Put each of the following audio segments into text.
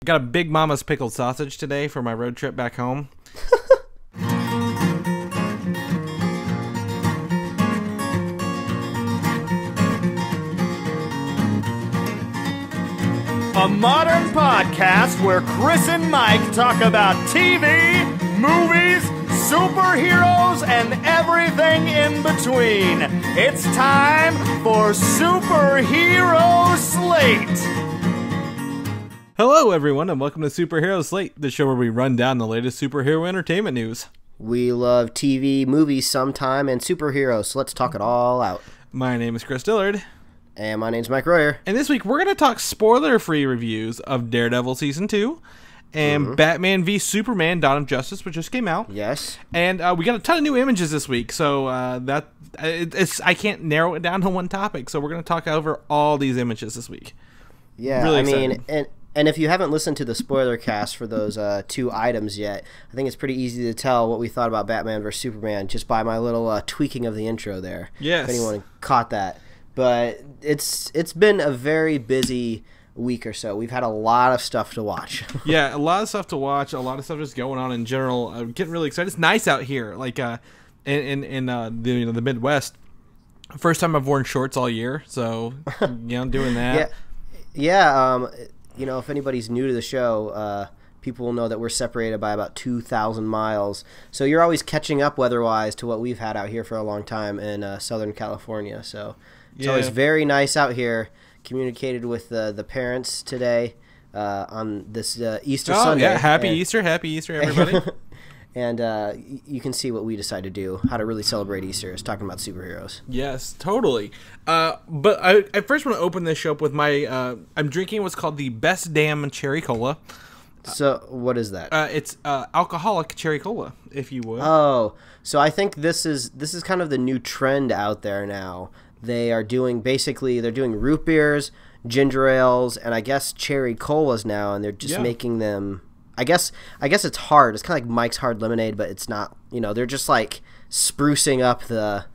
Got a Big Mama's pickled sausage today for my road trip back home. A modern podcast where Chris and Mike talk about TV, movies, superheroes, and everything in between. It's time for Superhero Slate. Hello, everyone, and welcome to Superhero Slate, the show where we run down the latest superhero entertainment news. We love TV, movies sometime, and superheroes, so let's talk it all out. My name is Chris Dillard. And my name's Mike Royer. And this week, we're going to talk spoiler-free reviews of Daredevil Season 2 and Batman v Superman Dawn of Justice, which just came out. Yes. And we got a ton of new images this week, so I can't narrow it down to one topic, so we're going to talk over all these images this week. Yeah, really excited. And if you haven't listened to the spoiler cast for those two items yet, I think it's pretty easy to tell what we thought about Batman vs Superman just by my little tweaking of the intro there. Yes. If anyone caught that. But it's been a very busy week or so. We've had a lot of stuff to watch. Yeah, a lot of stuff to watch. A lot of stuff just going on in general. I'm getting really excited. It's nice out here, like in the Midwest. First time I've worn shorts all year, so doing that. Yeah. If anybody's new to the show, people will know that we're separated by about 2,000 miles. So you're always catching up weather-wise to what we've had out here for a long time in Southern California. So it's always very nice out here. Communicated with the parents today on this Easter Sunday. Yeah, Happy Easter, everybody. And you can see what we decide to do, how to really celebrate Easter, is talking about superheroes. Yes, totally. But I first want to open this show up with my, I'm drinking what's called the Best Damn Cherry Cola. So what is that? It's alcoholic cherry cola, if you would. Oh, so I think this is kind of the new trend out there now. They are doing they're doing root beers, ginger ales, and I guess cherry colas now, and they're just making them. I guess it's hard. It's kind of like Mike's Hard Lemonade, but it's not. They're just like sprucing up the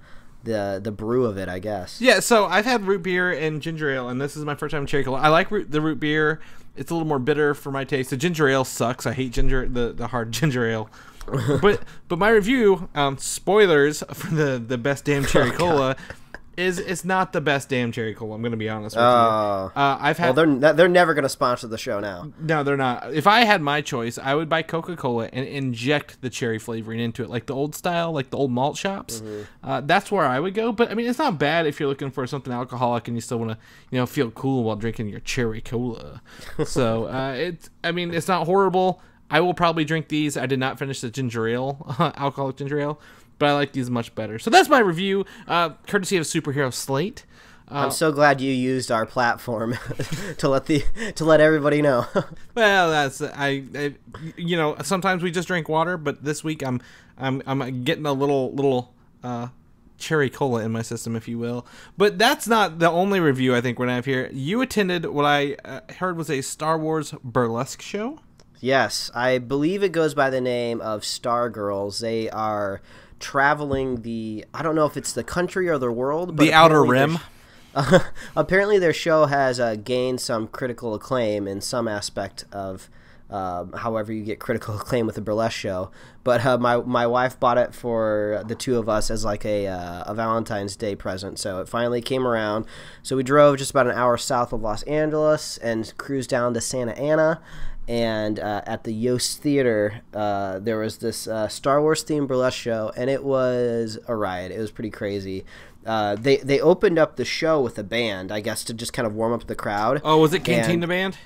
brew of it, I guess. Yeah. So I've had root beer and ginger ale, and this is my first time cherry cola. I like the root beer. It's a little more bitter for my taste. The ginger ale sucks. I hate the hard ginger ale. but my review, spoilers for the Best Damn Cherry Cola. It's not the best damn cherry cola. I'm going to be honest with you. They're never going to sponsor the show now. No, they're not. If I had my choice, I would buy Coca-Cola and inject the cherry flavoring into it, like the old style, like the old malt shops. That's where I would go. But I mean, it's not bad if you're looking for something alcoholic and you still want to, feel cool while drinking your cherry cola. So it's not horrible. I will probably drink these. I did not finish the ginger ale, alcoholic ginger ale. But I like these much better. So that's my review, courtesy of Superhero Slate. I'm so glad you used our platform to let everybody know. Well, that's sometimes we just drink water, but this week I'm getting a little cherry cola in my system, if you will. But that's not the only review I think we're gonna have here. You attended what I heard was a Star Wars Burlesque show. Yes, I believe it goes by the name of Stargirls. They are traveling I don't know if it's the country or the world, but the Outer Rim. Apparently their show has gained some critical acclaim in some aspect of however you get critical acclaim with a burlesque show. But my wife bought it for the two of us as like a Valentine's Day present, so it finally came around. So we drove just about an hour south of Los Angeles and cruised down to Santa Ana. And at the Yost Theater, there was this Star Wars themed burlesque show, and it was a riot. It was pretty crazy. They opened up the show with a band, I guess, to just kind of warm up the crowd. Oh, was it Cantina Band?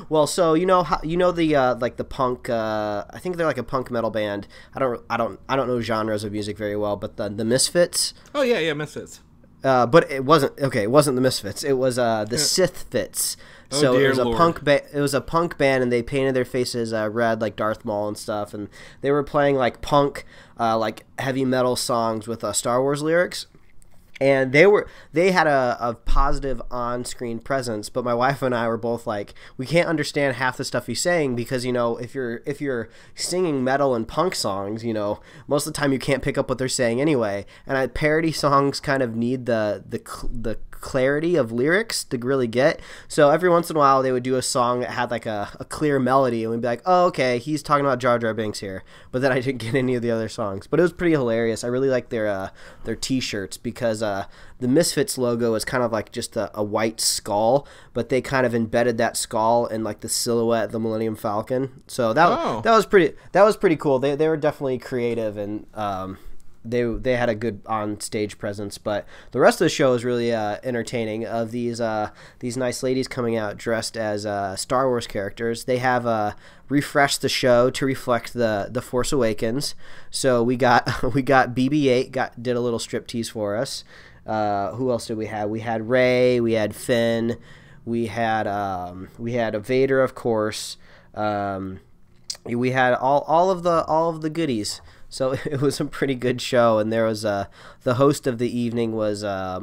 Well, so the punk. I think they're like a punk metal band. I don't know genres of music very well, but the Misfits. Oh yeah, Misfits. But it wasn't okay. It wasn't the Misfits. It was the Sith Fits. So it was a punk band, and they painted their faces red like Darth Maul and stuff, and they were playing like punk, like heavy metal songs with Star Wars lyrics. And they had a positive on-screen presence, but my wife and I were both like, we can't understand half the stuff he's saying because, you know, if you're singing metal and punk songs, you know, most of the time you can't pick up what they're saying anyway. And parody songs kind of need the clarity of lyrics to really get. So every once in a while they would do a song that had like a clear melody, and we'd be like, oh, okay, he's talking about Jar Jar Binks here. But then I didn't get any of the other songs. But it was pretty hilarious. I really like their T-shirts because the Misfits logo is kind of like just a white skull, but they kind of embedded that skull in like the silhouette of the Millennium Falcon. So that was pretty cool. They were definitely creative, and they had a good on stage presence. But the rest of the show is really entertaining. Of these nice ladies coming out dressed as Star Wars characters, they have refreshed the show to reflect the Force Awakens. So we got BB-8 did a little striptease for us. Who else did we have? We had Rey, we had Finn, we had a Vader, of course. We had all of the goodies. So it was a pretty good show, and there was the host of the evening was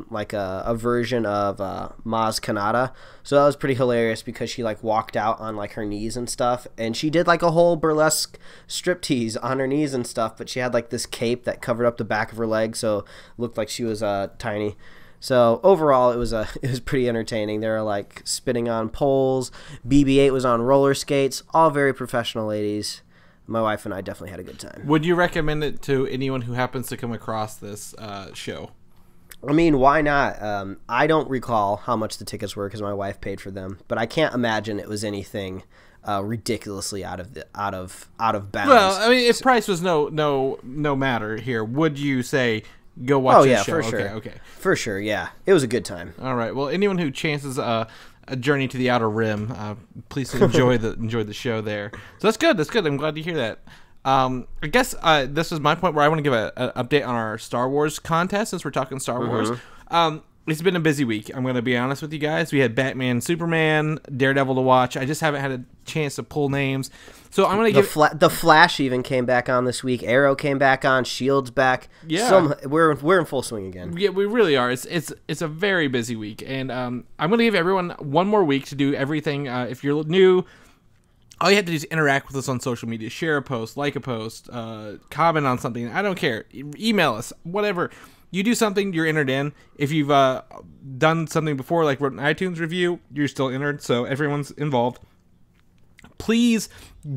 like a version of Maz Kanata. So that was pretty hilarious because she like walked out on like her knees and stuff, and she did like a whole burlesque striptease on her knees and stuff, but she had like this cape that covered up the back of her leg, so it looked like she was tiny. So overall, it was pretty entertaining. They were like spinning on poles. BB-8 was on roller skates. All very professional ladies. My wife and I definitely had a good time. Would you recommend it to anyone who happens to come across this show? I mean, why not? I don't recall how much the tickets were because my wife paid for them, but I can't imagine it was anything ridiculously out of bounds. Well, I mean, if price was no matter here, would you say go watch this show? For sure. Okay. For sure, yeah. It was a good time. All right. Well, anyone who chances a journey to the Outer Rim, please enjoy the show there. So that's good. That's good. I'm glad to hear that. I guess this is my point where I want to give an update on our Star Wars contest since we're talking Star Wars. It's been a busy week. I'm going to be honest with you guys. We had Batman, Superman, Daredevil to watch. I just haven't had a chance to pull names. So I'm going to give the Flash even came back on this week. Arrow came back on. Shield's back. Yeah, we're in full swing again. Yeah, we really are. It's a very busy week, and I'm going to give everyone one more week to do everything. If you're new, all you have to do is interact with us on social media. Share a post, like a post, comment on something. I don't care. Email us, whatever. You do something, you're entered in. If you've done something before, like wrote an iTunes review, you're still entered, so everyone's involved. Please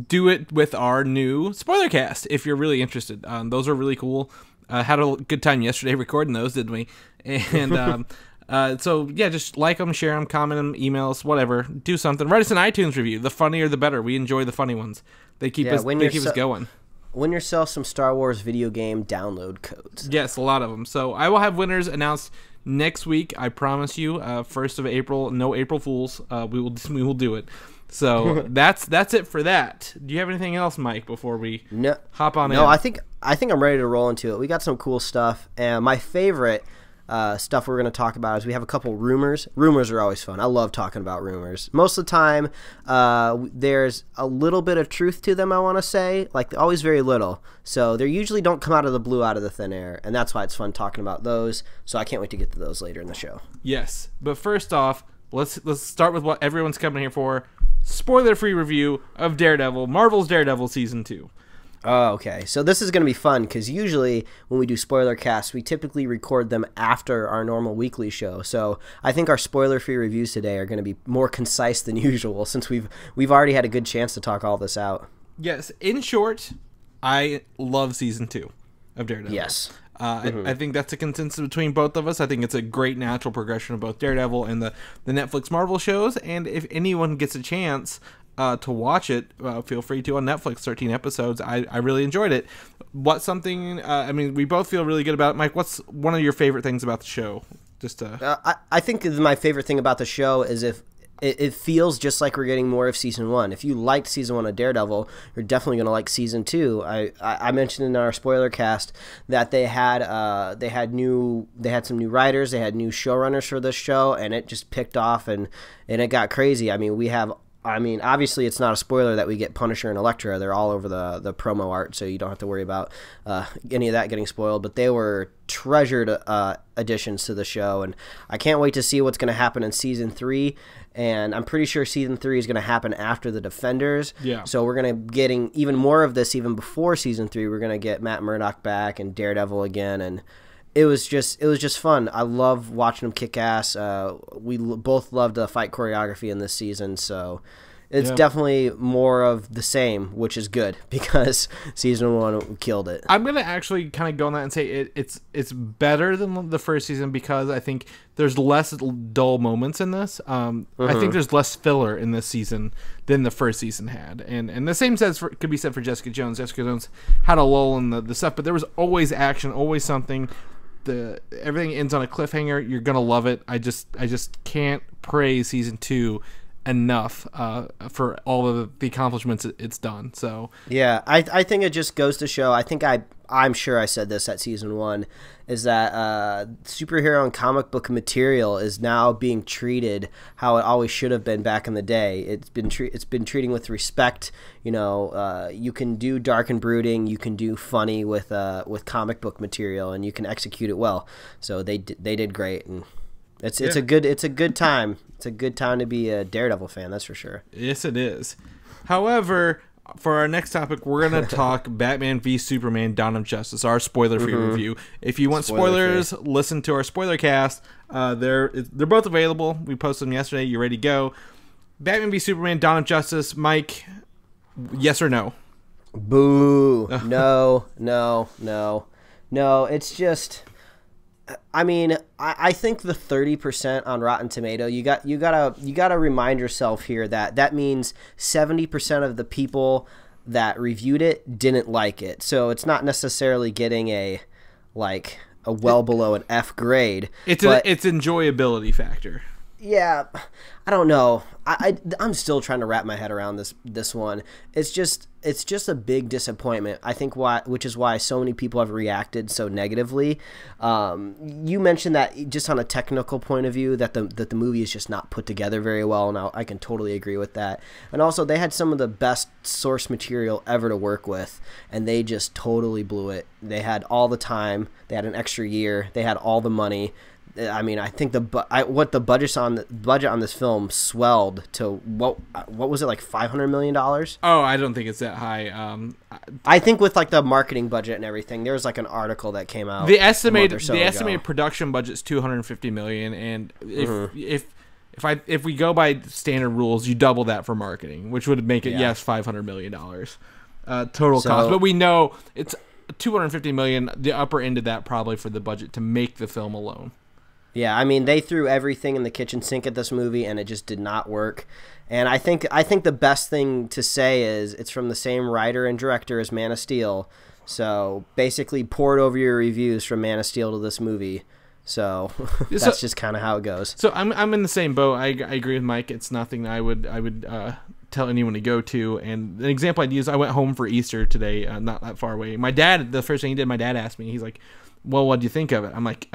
do it with our new Spoilercast if you're really interested. Those are really cool. Had a good time yesterday recording those, didn't we? And so, yeah, just like them, share them, comment them, email us, whatever. Do something. Write us an iTunes review. The funnier, the better. We enjoy the funny ones. They keep us going. Win yourself some Star Wars video game download codes. Yes, a lot of them. So I will have winners announced next week. I promise you. 1st of April. No April Fools. We will do it. So that's it for that. Do you have anything else, Mike? Before we hop on in? No, I think I'm ready to roll into it. We got some cool stuff, and my favorite stuff we're going to talk about is we have a couple rumors. Rumors are always fun. I love talking about rumors. Most of the time, there's a little bit of truth to them, I want to say. Like, always very little. So they usually don't come out of the blue, out of the thin air. And that's why it's fun talking about those. So I can't wait to get to those later in the show. Yes. But first off, let's start with what everyone's coming here for. Spoiler-free review of Daredevil, Marvel's Daredevil Season 2. Oh, okay. So this is going to be fun because usually when we do spoiler casts, we typically record them after our normal weekly show. So I think our spoiler-free reviews today are going to be more concise than usual since we've already had a good chance to talk all this out. Yes. In short, I love Season 2 of Daredevil. Yes. I think that's a consensus between both of us. I think it's a great natural progression of both Daredevil and the Netflix Marvel shows. And if anyone gets a chance to watch it, feel free to on Netflix. 13 episodes. I really enjoyed it. What's something? I mean, we both feel really good about it. Mike, what's one of your favorite things about the show? I think my favorite thing about the show is if it feels just like we're getting more of Season 1. If you liked Season 1 of Daredevil, you're definitely going to like Season 2. I mentioned in our spoiler cast that they had some new writers, they had new showrunners for this show, and it just picked off and it got crazy. I mean, we have I mean, obviously it's not a spoiler that we get Punisher and Elektra. They're all over the promo art, so you don't have to worry about any of that getting spoiled. But they were treasured additions to the show, and I can't wait to see what's going to happen in Season 3. And I'm pretty sure Season 3 is going to happen after the Defenders. Yeah. So we're going to getting even more of this even before Season 3. We're going to get Matt Murdock back and Daredevil again, and it was just fun. I love watching them kick ass. We both loved the fight choreography in this season, so it's definitely more of the same, which is good because Season 1 killed it. I'm gonna actually kind of go on that and say it's better than the first season because I think there's less dull moments in this. I think there's less filler in this season than the first season had, and the same could be said for Jessica Jones. Jessica Jones had a lull in the stuff, but there was always action, always something. Everything ends on a cliffhanger. You're gonna love it. I just can't praise Season 2 enough for all of the accomplishments it's done. So yeah, I think it just goes to show. I think I'm sure I said this at Season 1 is that superhero and comic book material is now being treated how it always should have been back in the day. It's been treating with respect. You know, you can do dark and brooding, you can do funny with comic book material, and you can execute it well. So they did great, and it's a good time. It's a good time to be a Daredevil fan, that's for sure. Yes, it is. However, for our next topic, we're going to talk Batman v Superman: Dawn of Justice, our spoiler-free review. If you want spoilers, listen to our Spoilercast. They're both available. We posted them yesterday. You're ready to go. Batman v Superman: Dawn of Justice. Mike, yes or no? Boo. No. It's just... I mean, I think the 30% on Rotten Tomato, you gotta remind yourself here that means 70% of the people that reviewed it didn't like it. So it's not necessarily getting a well below an F grade. It's enjoyability factor. Yeah, I don't know. I'm still trying to wrap my head around this one. It's just a big disappointment. I think which is why so many people have reacted so negatively. You mentioned that just on a technical point of view that the movie is just not put together very well, and I can totally agree with that. And also, they had some of the best source material ever to work with, and they just totally blew it. They had all the time. They had an extra year. They had all the money. I mean, I think the budget on this film swelled to what was it, like $500 million? Oh, I don't think it's that high. I think with like the marketing budget and everything, there was like an article that came out. The estimated production budget's $250 million, and if we go by standard rules, you double that for marketing, which would make it $500 million total cost. But we know it's $250 million, the upper end of that probably for the budget to make the film alone. Yeah, I mean, they threw everything in the kitchen sink at this movie, and it just did not work. And I think the best thing to say is it's from the same writer and director as Man of Steel. So basically, pour it over your reviews from Man of Steel to this movie. So that's just kind of how it goes. So I'm in the same boat. I agree with Mike. It's nothing I would tell anyone to go to. And an example I'd use, I went home for Easter today, not that far away. My dad, the first thing he did, my dad asked me, he's like, "Well, what do you think of it?" I'm like,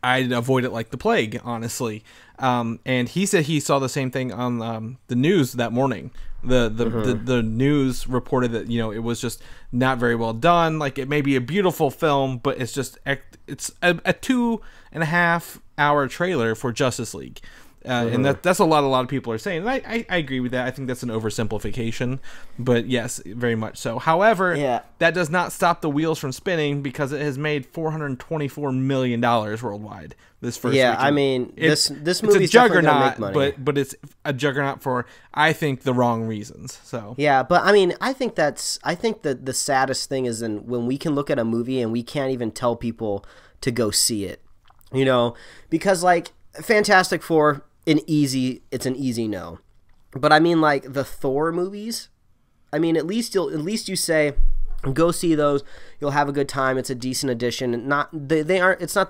I'd avoid it like the plague, honestly. And he said he saw the same thing on the news that morning. The news reported that, you know, it was just not very well done. Like, it may be a beautiful film, but it's just a 2.5 hour trailer for Justice League. And that's a lot of people are saying. And I agree with that. I think that's an oversimplification, but yes, very much so. However, that does not stop the wheels from spinning because it has made $424 million worldwide this first weekend. I mean, this movie is definitely gonna make money. But it's a juggernaut for, I think, the wrong reasons. So yeah, but I mean, I think that the saddest thing is when we can look at a movie and we can't even tell people to go see it, you know, because like Fantastic Four. It's an easy no. But I mean, like the Thor movies, I mean, at least you say go see those, you'll have a good time. It's a decent addition. It's not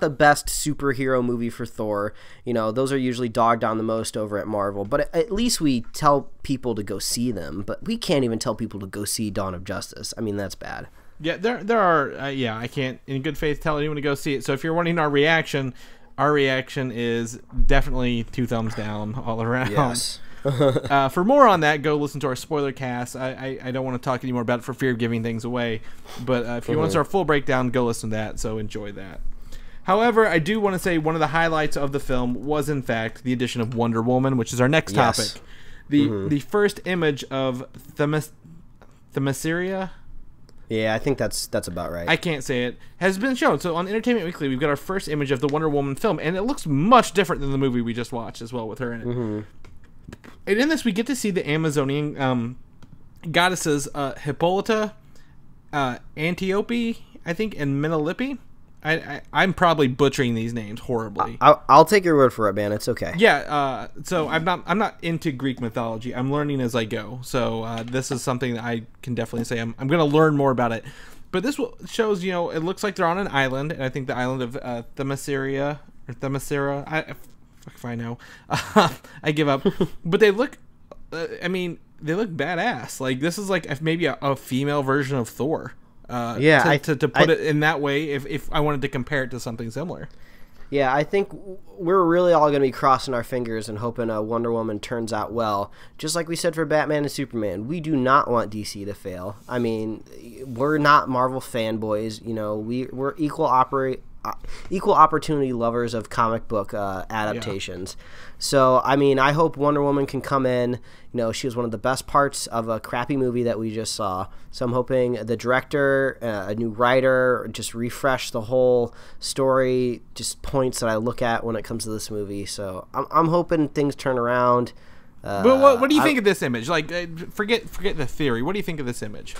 the best superhero movie for Thor. You know, those are usually dogged on the most over at Marvel, but at least we tell people to go see them. But we can't even tell people to go see Dawn of Justice. I mean, that's bad. Yeah, there are I can't in good faith tell anyone to go see it. So if you're wanting our reaction is definitely 2 thumbs down all around. Yes. For more on that, go listen to our spoiler cast. I don't want to talk anymore about it for fear of giving things away. But if you want our full breakdown, go listen to that. So enjoy that. However, I do want to say one of the highlights of the film was, in fact, the addition of Wonder Woman, which is our next topic. The first image of Themyscira. Yeah, I think that's about right. I can't say it. Has been shown. So on Entertainment Weekly, we've got our first image of the Wonder Woman film, and it looks much different than the movie we just watched as well with her in it. And in this, we get to see the Amazonian goddesses Hippolyta, Antiope, I think, and Menalippe. I'm probably butchering these names horribly. I'll take your word for it, man. It's okay. Yeah. So I'm not into Greek mythology. I'm learning as I go. So this is something that I can definitely say I'm going to learn more about it. But this shows, it looks like they're on an island, and I think the island of Themyscira or Themyscira. If I know, I give up. But they look. They look badass. Like this is like maybe a female version of Thor. To put it in that way, if I wanted to compare it to something similar. Yeah, I think we're really all going to be crossing our fingers and hoping Wonder Woman turns out well. Just like we said for Batman and Superman, we do not want DC to fail. I mean, we're not Marvel fanboys. We're equal opportunity lovers of comic book adaptations. Yeah. So, I hope Wonder Woman can come in. She was one of the best parts of a crappy movie that we just saw. So I'm hoping the director, a new writer, just refresh the whole story, just points that I look at when it comes to this movie. So I'm hoping things turn around. But what do you think of this image? Like, forget the theory. What do you think of this image?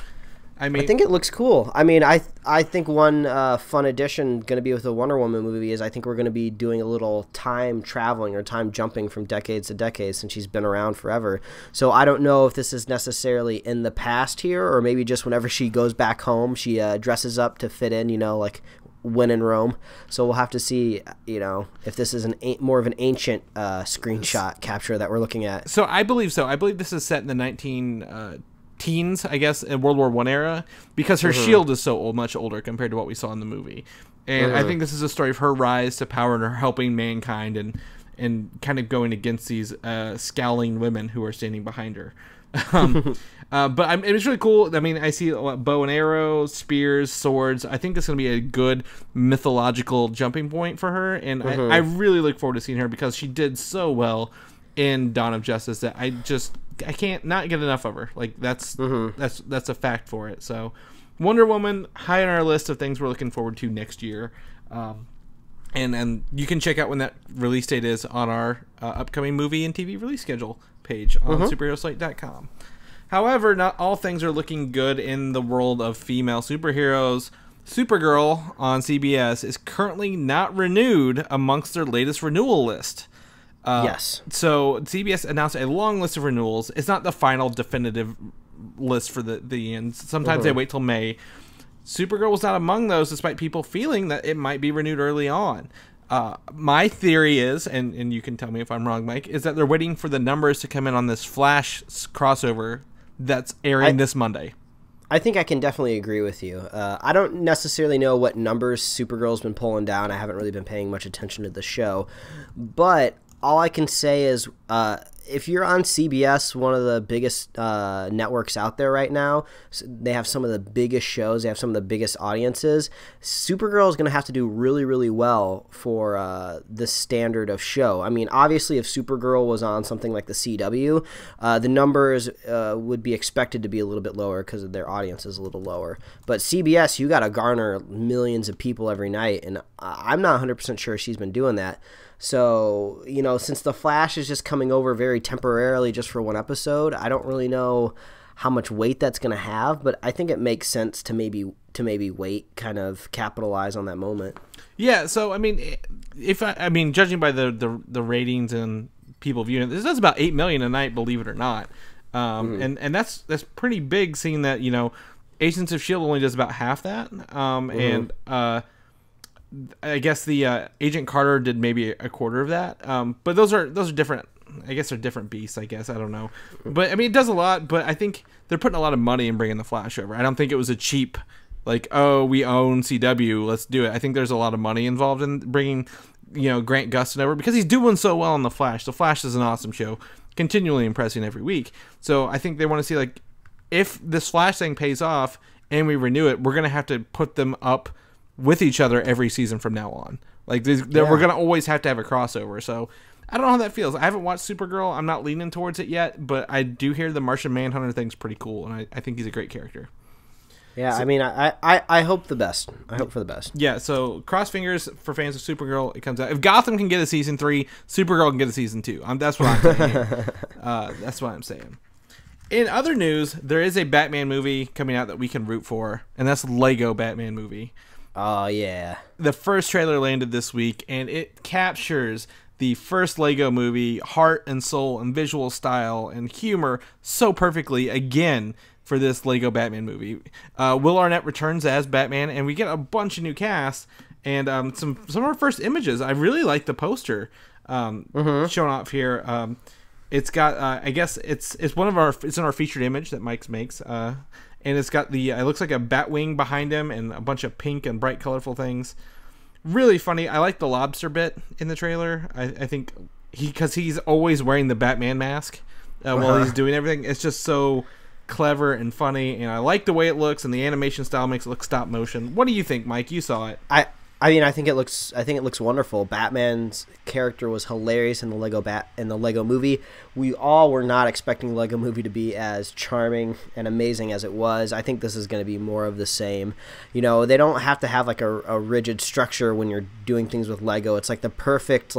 I think it looks cool. I think one fun addition going to be with the Wonder Woman movie is I think we're going to be doing a little time traveling or time jumping from decades to decades since she's been around forever. So I don't know if this is necessarily in the past here or maybe just whenever she goes back home, she dresses up to fit in, like when in Rome. So we'll have to see, if this is more of an ancient screenshot capture that we're looking at. So I believe so. I believe this is set in the teens, I guess, in World War I era, because her shield is so much older compared to what we saw in the movie. And I think this is a story of her rise to power and her helping mankind and kind of going against these scowling women who are standing behind her. But it was really cool. I see bow and arrows, spears, swords. I think it's going to be a good mythological jumping point for her, and I really look forward to seeing her because she did so well in Dawn of Justice that I can't not get enough of her. Like that's a fact for it. So Wonder Woman high on our list of things we're looking forward to next year. And you can check out when that release date is on our upcoming movie and TV release schedule page on superheroslate.com. However, not all things are looking good in the world of female superheroes. Supergirl on CBS is currently not renewed amongst their latest renewal list. Yes. So CBS announced a long list of renewals. It's not the final definitive list for the end. Sometimes they wait till May. Supergirl was not among those, despite people feeling that it might be renewed early on. My theory is, and you can tell me if I'm wrong, Mike, is that they're waiting for the numbers to come in on this Flash crossover that's airing this Monday. I think I can definitely agree with you. I don't necessarily know what numbers Supergirl's been pulling down. I haven't really been paying much attention to the show. But all I can say is if you're on CBS, one of the biggest networks out there right now, they have some of the biggest shows, they have some of the biggest audiences. Supergirl is going to have to do really, really well for this standard of show. Obviously, if Supergirl was on something like the CW, the numbers would be expected to be a little bit lower because their audience is a little lower. But CBS, you got to garner millions of people every night, and I'm not 100% sure she's been doing that. So, since The Flash is just coming over very temporarily just for one episode, I don't really know how much weight that's going to have, but I think it makes sense to maybe wait, kind of capitalize on that moment. Yeah, so judging by the ratings and people viewing it, this does about 8 million a night, believe it or not. And that's pretty big, seeing that, Agents of S.H.I.E.L.D. only does about half that. And I guess the Agent Carter did maybe a quarter of that. But those are different. I guess they're different beasts. I guess I don't know. But it does a lot. But I think they're putting a lot of money in bringing the Flash over. I don't think it was a cheap we own CW, let's do it. I think there's a lot of money involved in bringing Grant Gustin over because he's doing so well on the Flash. The Flash is an awesome show. continually impressing every week. So I think they want to see, like, if this Flash thing pays off and we renew it, we're going to have to put them up with each other every season from now on. Like, we're going to always have to have a crossover. So I don't know how that feels. I haven't watched Supergirl. I'm not leaning towards it yet, but I do hear the Martian Manhunter thing's pretty cool, and I think he's a great character. Yeah, so, I mean, I hope the best. I hope for the best. Yeah, so cross fingers for fans of Supergirl. It comes out. If Gotham can get a season 3, Supergirl can get a season 2. That's what I'm saying. That's what I'm saying. In other news, there is a Batman movie coming out that we can root for, and that's Lego Batman movie. Oh, yeah. The first trailer landed this week, and it captures the first Lego movie, heart and soul and visual style and humor so perfectly again for this Lego Batman movie. Will Arnett returns as Batman, and we get a bunch of new casts and some of our first images. I really like the poster shown off here. It's got I guess it's in our featured image that Mike makes, and it's got it looks like a Batwing behind him and a bunch of pink and bright colorful things. Really funny. I like the lobster bit in the trailer. I think because he's always wearing the Batman mask while he's doing everything. It's just so clever and funny, and I like the way it looks, and the animation style makes it look stop motion. What do you think, Mike? You saw it. I mean, I think it looks wonderful. Batman's character was hilarious in the Lego movie. We all were not expecting the Lego movie to be as charming and amazing as it was. I think this is going to be more of the same. You know, they don't have to have like a rigid structure when you're doing things with Lego. It's like the perfect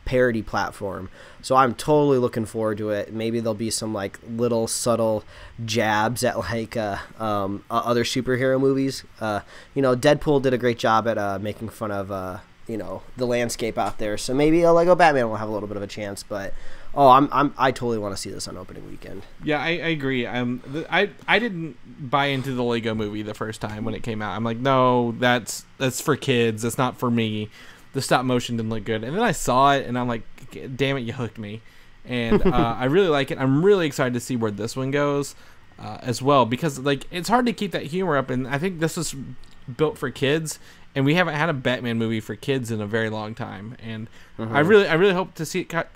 parody platform. So I'm totally looking forward to it. Maybe there'll be some like little subtle jabs at like other superhero movies. Deadpool did a great job at making fun of the landscape out there. So maybe a Lego Batman will have a little bit of a chance. But I totally want to see this on opening weekend. Yeah, I agree. I didn't buy into the Lego movie the first time when it came out. I'm like, no, that's for kids. That's not for me. The stop motion didn't look good. And then I saw it, and I'm like, damn it, you hooked me. And I really like it. I'm really excited to see where this one goes as well, because like it's hard to keep that humor up, and I think this was built for kids, and we haven't had a Batman movie for kids in a very long time. And I really hope to see it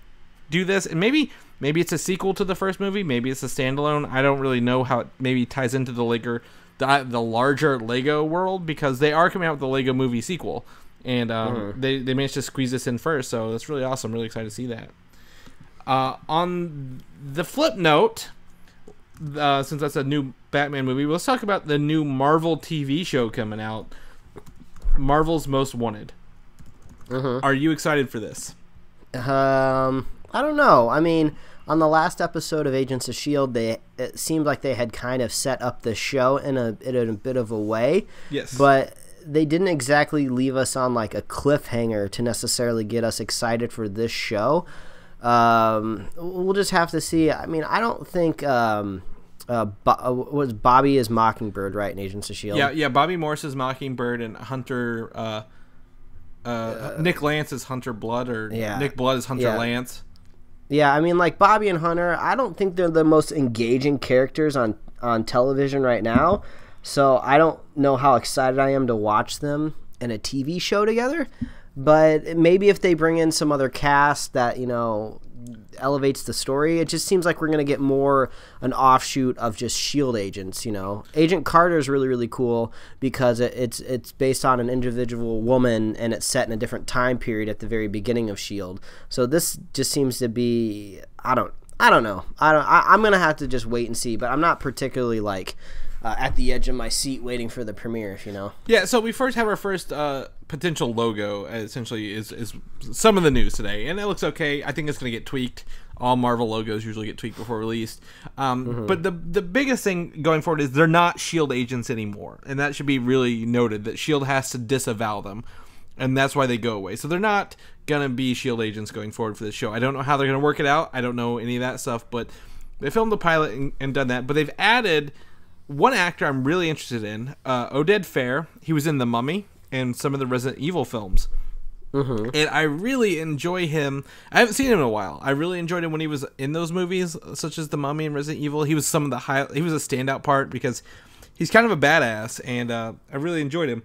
do this, and maybe it's a sequel to the first movie, maybe it's a standalone. I don't really know how it maybe ties into the larger Lego world, because they are coming out with the Lego movie sequel. And they managed to squeeze this in first, so that's really awesome. Really excited to see that. On the flip note, since that's a new Batman movie, let's talk about the new Marvel TV show coming out, Marvel's Most Wanted. Are you excited for this? I don't know. I mean, on the last episode of Agents of S.H.I.E.L.D., it seemed like they had kind of set up the show in a bit of a way. Yes. But they didn't exactly leave us on like a cliffhanger to necessarily get us excited for this show. We'll just have to see. I mean, I don't think was Bobby is Mockingbird, right, in Agents of S.H.I.E.L.D.? Yeah. Bobby Morse is Mockingbird, and Hunter Nick Lance is Hunter Blood, or Nick Blood is Hunter Lance. Yeah, I mean, like Bobby and Hunter, I don't think they're the most engaging characters on television right now. So I don't know how excited I am to watch them in a TV show together. But maybe if they bring in some other cast that, elevates the story, it just seems like we're going to get more an offshoot of just S.H.I.E.L.D. agents, Agent Carter is really, really cool because it's based on an individual woman, and it's set in a different time period at the very beginning of S.H.I.E.L.D. So this just seems to be, I don't know. I'm going to have to just wait and see, but I'm not particularly at the edge of my seat waiting for the premiere, Yeah, so we first have our first potential logo, essentially, is some of the news today. And it looks okay. I think it's going to get tweaked. All Marvel logos usually get tweaked before released. But the biggest thing going forward is they're not S.H.I.E.L.D. agents anymore. And that should be really noted, that S.H.I.E.L.D. has to disavow them. And that's why they go away. So they're not going to be S.H.I.E.L.D. agents going forward for this show. I don't know how they're going to work it out. I don't know any of that stuff. But they filmed the pilot and done that. But they've added one actor I'm really interested in, Oded Fehr. He was in The Mummy and some of the Resident Evil films. And I really enjoy him. I haven't seen him in a while. I really enjoyed him when he was in those movies, such as The Mummy and Resident Evil. He was he was a standout part because he's kind of a badass, and I really enjoyed him.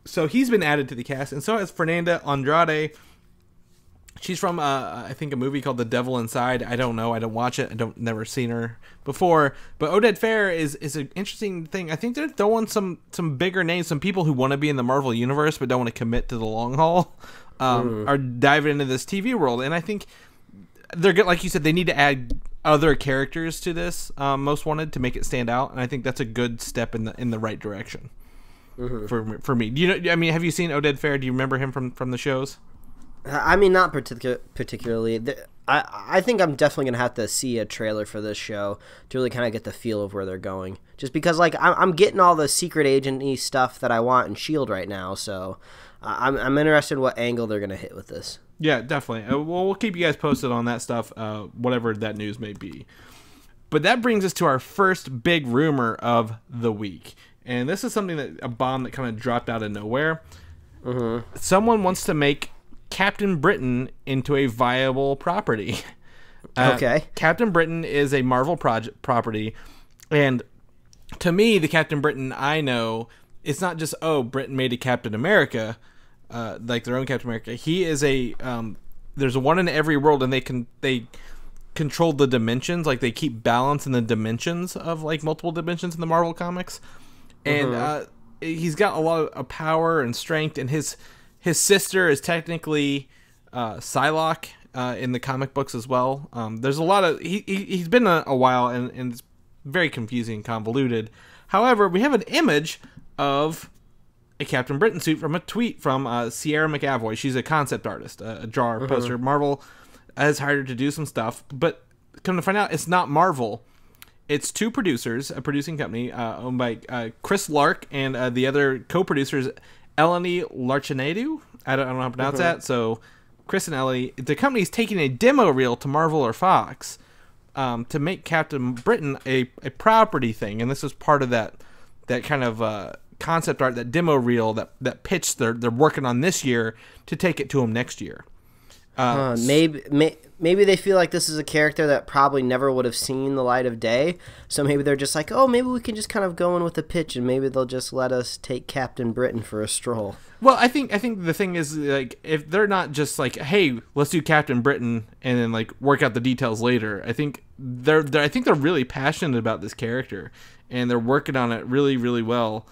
So he's been added to the cast, and so has Fernanda, Andrade, She's from, I think, a movie called The Devil Inside. I don't know. I don't watch it. Never seen her before. But Oded Fehr is an interesting thing. I think they're throwing some bigger names, some people who want to be in the Marvel Universe but don't want to commit to the long haul, are diving into this TV world. And I think they're good. Like you said, they need to add other characters to this Most Wanted to make it stand out. And I think that's a good step in the right direction for me. Have you seen Oded Fehr? Do you remember him from the shows? I mean, not particularly. I think I'm definitely going to have to see a trailer for this show to really kind of get the feel of where they're going. Just because, like, I'm getting all the secret agent-y stuff that I want in S.H.I.E.L.D. right now, so I'm interested in what angle they're going to hit with this. Yeah, definitely. We'll keep you guys posted on that stuff, whatever that news may be. But that brings us to our first big rumor of the week. And this is something a bomb that kind of dropped out of nowhere. Someone wants to make Captain Britain into a viable property. Okay. Captain Britain is a Marvel property, and to me, the Captain Britain I know, it's not just, Britain made a Captain America, like their own Captain America. He is there's one in every world, and they control the dimensions, like they keep balance in the dimensions of like multiple dimensions in the Marvel comics, and he's got a lot of power and strength, and his sister is technically Psylocke in the comic books as well. There's a lot of... He's been a while, and it's very confusing and convoluted. However, we have an image of a Captain Britain suit from a tweet from Sierra McAvoy. She's a concept artist, a drawer, poster. Marvel has hired her to do some stuff, but come to find out, it's not Marvel. It's two producers, a producing company owned by Chris Lark, and the other co-producers... Eleni Larchanidou? I don't know how to pronounce that. So, Chris and Ellie, the company's taking a demo reel to Marvel or Fox to make Captain Britain a property thing. And this is part of that kind of concept art, that demo reel, that pitch they're working on this year to take it to them next year. Maybe they feel like this is a character that probably never would have seen the light of day, so maybe they're just like, maybe we can just kind of go in with the pitch, and maybe they'll just let us take Captain Britain for a stroll. Well, I think the thing is, like, if they're not just like, hey, let's do Captain Britain and then like work out the details later. I think they're really passionate about this character, and they're working on it really, really well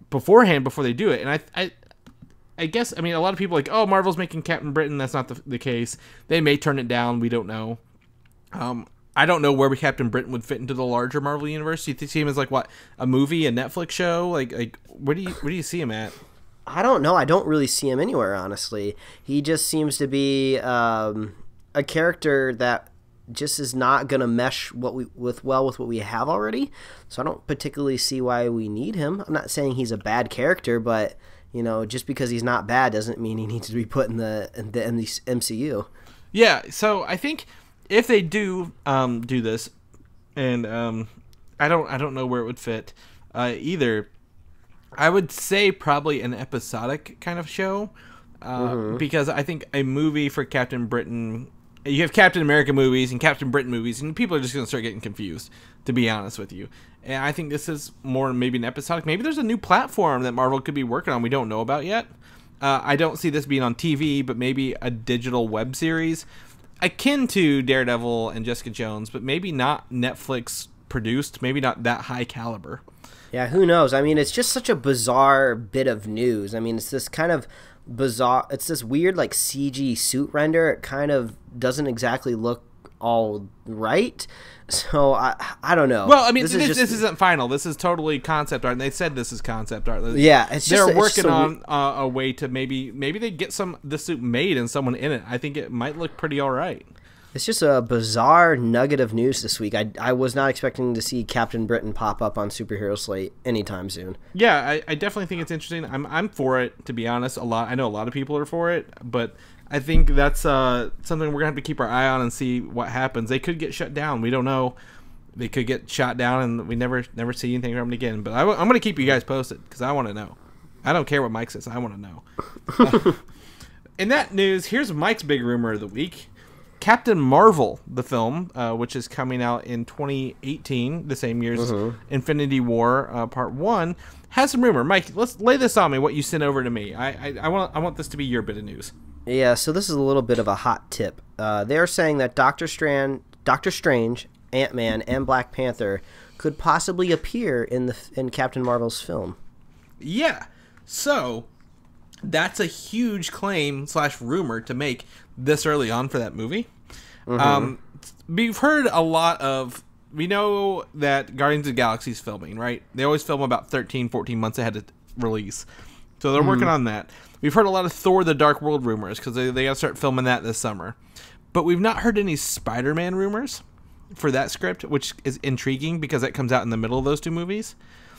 beforehand before they do it. And I guess, a lot of people are like, Marvel's making Captain Britain. That's not the case. They may turn it down. We don't know. I don't know where Captain Britain would fit into the larger Marvel universe. Do you see him as like what, a movie, a Netflix show? Like where do you see him at? I don't know. I don't really see him anywhere, honestly. He just seems to be a character that just is not going to mesh with what we have already. So I don't particularly see why we need him. I'm not saying he's a bad character, but just because he's not bad doesn't mean he needs to be put in the MCU. Yeah, so I think if they do this, and I don't know where it would fit either. I would say probably an episodic kind of show, because I think a movie for Captain Britain, you have Captain America movies and Captain Britain movies, and people are just going to start getting confused, to be honest with you. And I think this is more maybe an episodic. Maybe there's a new platform that Marvel could be working on we don't know about yet. I don't see this being on TV, but maybe a digital web series akin to Daredevil and Jessica Jones, but maybe not Netflix produced, maybe not that high caliber. Yeah, who knows? It's just such a bizarre bit of news. It's this kind of bizarre, it's this weird like CG suit render. It kind of doesn't exactly look all right. So I don't know. Well, this isn't final. This is totally concept art, and they said this is concept art. Yeah, they're working on a way to maybe they get the suit made and someone in it. I think it might look pretty all right. It's just a bizarre nugget of news this week. I was not expecting to see Captain Britain pop up on Superhero Slate anytime soon. Yeah, I definitely think it's interesting. I'm for it, to be honest. I know a lot of people are for it, but I think that's something we're gonna have to keep our eye on and see what happens. They could get shut down. We don't know. They could get shot down, and we never see anything from them again. But I'm gonna keep you guys posted because I want to know. I don't care what Mike says. I want to know. In that news, here's Mike's big rumor of the week. Captain Marvel, the film, which is coming out in 2018, the same year as Infinity War Part 1, has some rumor. Mike, let's lay this on me, what you sent over to me. I want this to be your bit of news. Yeah, so this is a little bit of a hot tip. They're saying that Doctor Strange, Ant-Man, and Black Panther could possibly appear in Captain Marvel's film. Yeah, so that's a huge claim / rumor to make this early on for that movie. We've heard a lot of... We know that Guardians of the Galaxy is filming, right? They always film about 13, 14 months ahead of release. So they're working on that. We've heard a lot of Thor the Dark World rumors because they got to start filming that this summer. But we've not heard any Spider-Man rumors for that script, which is intriguing because that comes out in the middle of those two movies.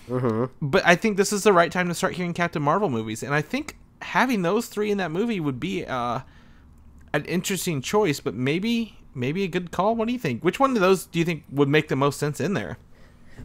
But I think this is the right time to start hearing Captain Marvel movies. And I think having those three in that movie would be an interesting choice, but maybe a good call. What do you think? Which one of those do you think would make the most sense in there?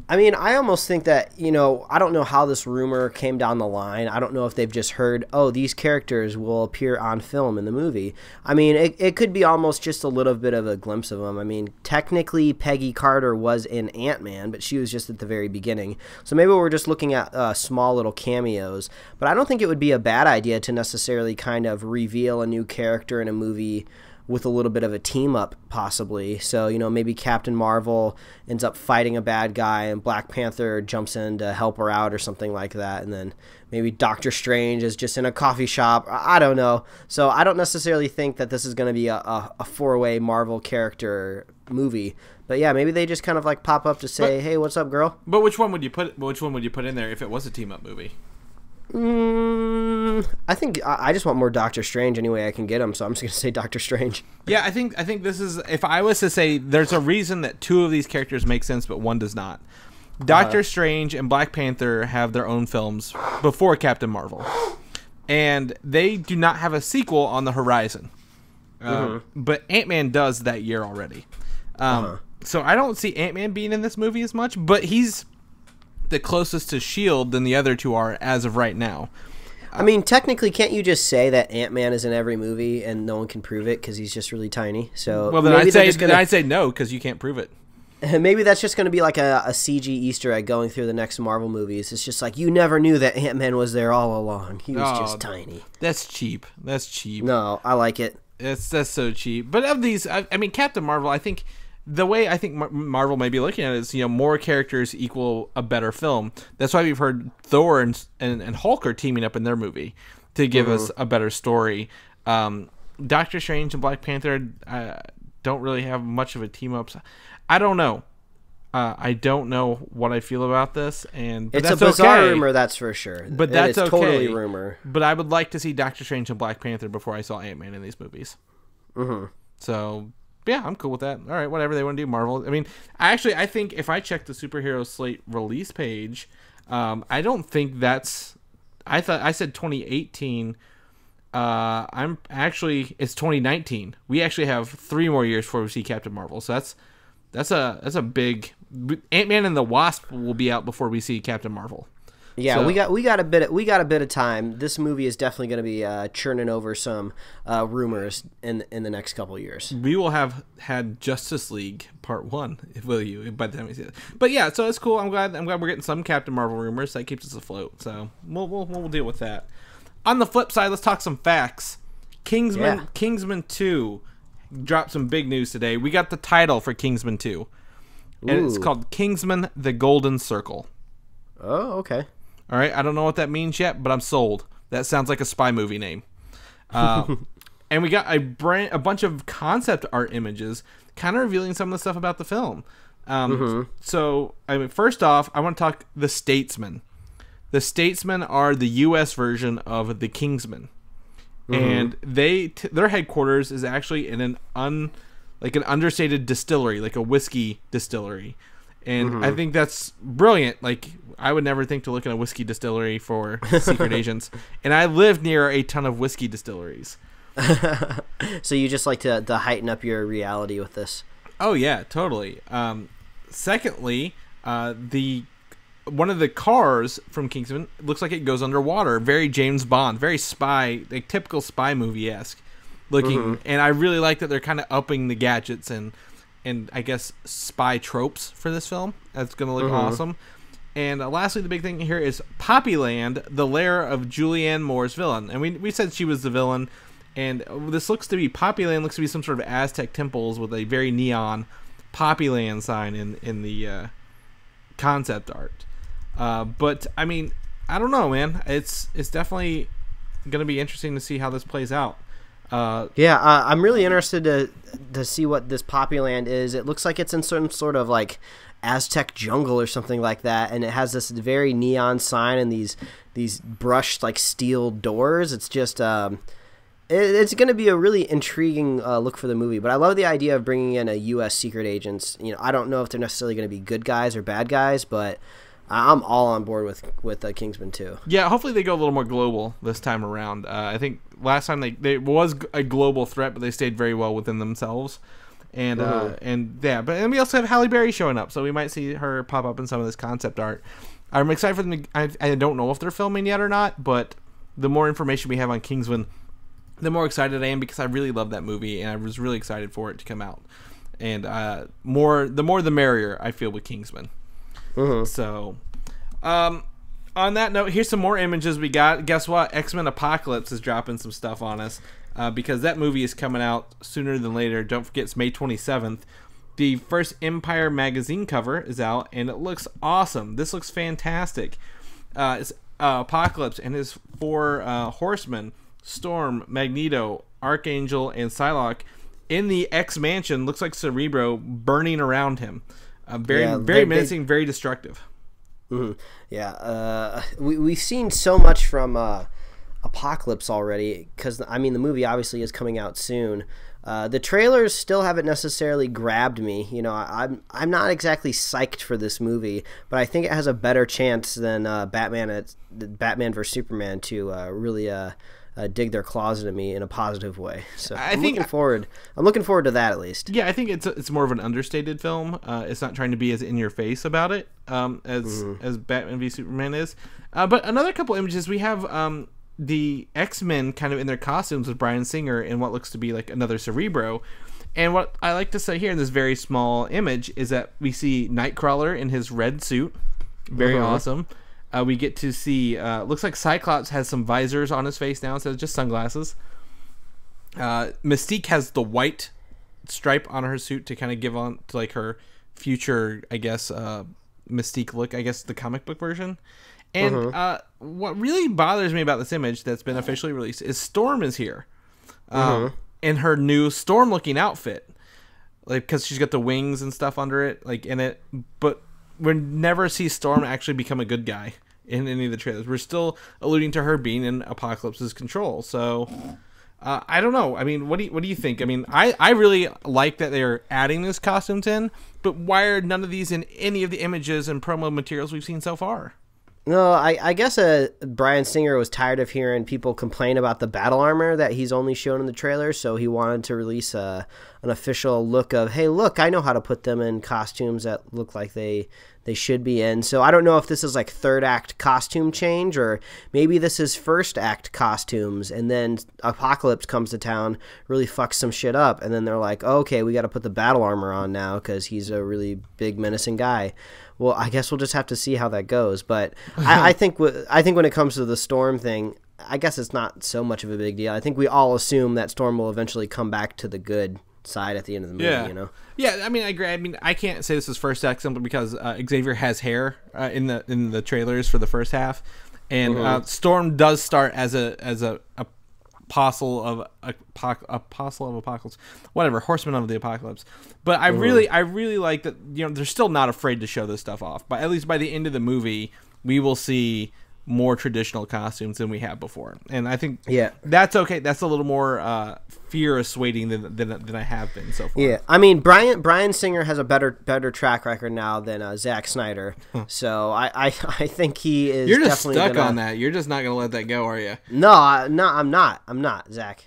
I mean, I almost think that, I don't know how this rumor came down the line. I don't know if they've just heard, oh, these characters will appear on film in the movie. I mean, it could be almost just a little bit of a glimpse of them. I mean, technically, Peggy Carter was in Ant-Man, but she was just at the very beginning. So maybe we're just looking at small little cameos. But I don't think it would be a bad idea to necessarily kind of reveal a new character in a movie with a little bit of a team up, possibly. So, maybe Captain Marvel ends up fighting a bad guy and Black Panther jumps in to help her out or something like that. And then maybe Doctor Strange is just in a coffee shop. I don't know. So I don't necessarily think that this is going to be a four-way Marvel character movie. But yeah, maybe they just kind of like pop up to say, hey, what's up, girl? But which one would you put in there if it was a team up movie? I think I just want more Doctor Strange any way I can get him, so I'm just going to say Doctor Strange. Yeah, I think this is, if I was to say there's a reason that two of these characters make sense but one does not. Doctor Strange and Black Panther have their own films before Captain Marvel. And they do not have a sequel on the horizon. But Ant-Man does that year already. So I don't see Ant-Man being in this movie as much, but he's the closest to S.H.I.E.L.D. than the other two are as of right now. I mean, technically, can't you just say that Ant-Man is in every movie and no one can prove it because he's just really tiny? So well, then I'd say no because you can't prove it. Maybe that's just going to be like a CG Easter egg going through the next Marvel movies. It's just like, you never knew that Ant-Man was there all along. He was just tiny. That's cheap. No, I like it. That's so cheap. But of these, I mean, Captain Marvel, I think... The way I think Marvel may be looking at it is, more characters equal a better film. That's why we've heard Thor and Hulk are teaming up in their movie to give us a better story. Doctor Strange and Black Panther don't really have much of a team up. I don't know. I don't know what I feel about this, but it's that's a bizarre okay. rumor, that's for sure. But that's okay. Totally rumor. But I would like to see Doctor Strange and Black Panther before I saw Ant-Man in these movies. So. Yeah, I'm cool with that. All right, whatever they want to do, Marvel. I mean, I think if I check the Superhero Slate release page, I don't think that's... I said 2018. It's 2019. We actually have 3 more years before we see Captain Marvel. So that's a big... Ant-Man and the Wasp will be out before we see Captain Marvel. Yeah, so, we got a bit of time. This movie is definitely going to be churning over some rumors in the next couple of years. We will have had Justice League Part 1, will you? By the time we see it. But yeah, so it's cool. I'm glad we're getting some Captain Marvel rumors. That keeps us afloat. So we'll deal with that. On the flip side, let's talk some facts. Kingsman 2 dropped some big news today. We got the title for Kingsman 2, and it's called Kingsman: The Golden Circle. Oh, okay. All right, I don't know what that means yet, but I'm sold. That sounds like a spy movie name. And we got a bunch of concept art images kind of revealing some of the stuff about the film. So, I mean, first off, I want to talk The Statesmen. The Statesmen are the U.S. version of the Kingsmen. And their headquarters is actually in an understated distillery, like a whiskey distillery. And I think that's brilliant. Like, I would never think to look in a whiskey distillery for secret agents. And I live near a ton of whiskey distilleries. So you just like to heighten up your reality with this? Oh, yeah, totally. Secondly, one of the cars from Kingsman looks like it goes underwater. Very James Bond, very spy, like typical spy movie-esque. looking, and I really like that they're kind of upping the gadgets and I guess spy tropes for this film. That's going to look awesome. And lastly, the big thing here is Poppyland, the lair of Julianne Moore's villain. And we said she was the villain, and this looks to be Poppyland looks to be some sort of Aztec temples with a very neon Poppyland sign in the concept art. But I mean, I don't know, man. It's definitely going to be interesting to see how this plays out. I'm really interested to see what this Poppyland is. It looks like it's in some sort of like Aztec jungle or something like that, and it has this very neon sign and these brushed like steel doors. It's just it's going to be a really intriguing look for the movie. But I love the idea of bringing in a U.S. secret agents. You know, I don't know if they're necessarily going to be good guys or bad guys, but I'm all on board with Kingsman 2. Yeah, hopefully they go a little more global this time around. I think last time they was a global threat, but they stayed very well within themselves. And and we also have Halle Berry showing up, so we might see her pop up in some of this concept art. I'm excited for them. I don't know if they're filming yet or not, but the more information we have on Kingsman, the more excited I am, because I really love that movie, and I was really excited for it to come out. And the more the merrier, I feel, with Kingsman. So, on that note, here's some more images we got. Guess what? X-Men Apocalypse is dropping some stuff on us, because that movie is coming out sooner than later. Don't forget, it's May 27th. The first Empire magazine cover is out, and it looks awesome. This looks fantastic. It's Apocalypse and his 4 horsemen, Storm, Magneto, Archangel, and Psylocke, in the X-Mansion. Looks like Cerebro burning around him. Very menacing, very destructive. We've seen so much from Apocalypse already, because I mean the movie obviously is coming out soon. The trailers still haven't necessarily grabbed me. You know, I'm not exactly psyched for this movie, but I think it has a better chance than Batman vs Superman to really dig their claws into me in a positive way. So I'm looking forward to that, at least. Yeah, I think it's more of an understated film. It's not trying to be as in your face about it as Batman v Superman is. But another couple images, we have the X-Men kind of in their costumes with Bryan Singer in what looks to be like another Cerebro. And what I like to say here in this very small image is that we see Nightcrawler in his red suit. Very awesome. We get to see, looks like Cyclops has some visors on his face now instead of just sunglasses. Mystique has the white stripe on her suit to kind of give on to like her future, I guess, Mystique look, I guess the comic book version. And what really bothers me about this image that's been officially released is Storm is here in her new Storm looking outfit, like, because she's got the wings and stuff under it, like in it, but we never see Storm actually become a good guy in any of the trailers. We're still alluding to her being in Apocalypse's control. So I don't know. I mean, what do you think? I mean, I really like that they're adding these costumes in, but why are none of these in any of the images and promo materials we've seen so far? No, I guess Bryan Singer was tired of hearing people complain about the battle armor that he's only shown in the trailer, so he wanted to release an official look of, hey, look, I know how to put them in costumes that look like they should be in. So I don't know if this is like third act costume change, or maybe this is first act costumes, and then Apocalypse comes to town, really fucks some shit up, and then they're like, oh, okay, we got to put the battle armor on now because he's a really big menacing guy. Well, I guess we'll just have to see how that goes. But I think when it comes to the Storm thing, I guess it's not so much of a big deal. I think we all assume that Storm will eventually come back to the good side at the end of the movie. You know? Yeah. I mean, I agree. I mean, I can't say this is first act simply because Xavier has hair in the trailers for the first half, and Storm does start as a apostle of apocalypse, whatever, horseman of the apocalypse. But I really like that, you know, they're still not afraid to show this stuff off. But at least by the end of the movie, we will see more traditional costumes than we have before, and I think that's okay. That's a little more fear assuading than I have been so far. Yeah, I mean, Bryan Singer has a better track record now than Zack Snyder, so I think he is. You're just definitely stuck on that. You're just not gonna let that go, are you? No, I'm not, Zach.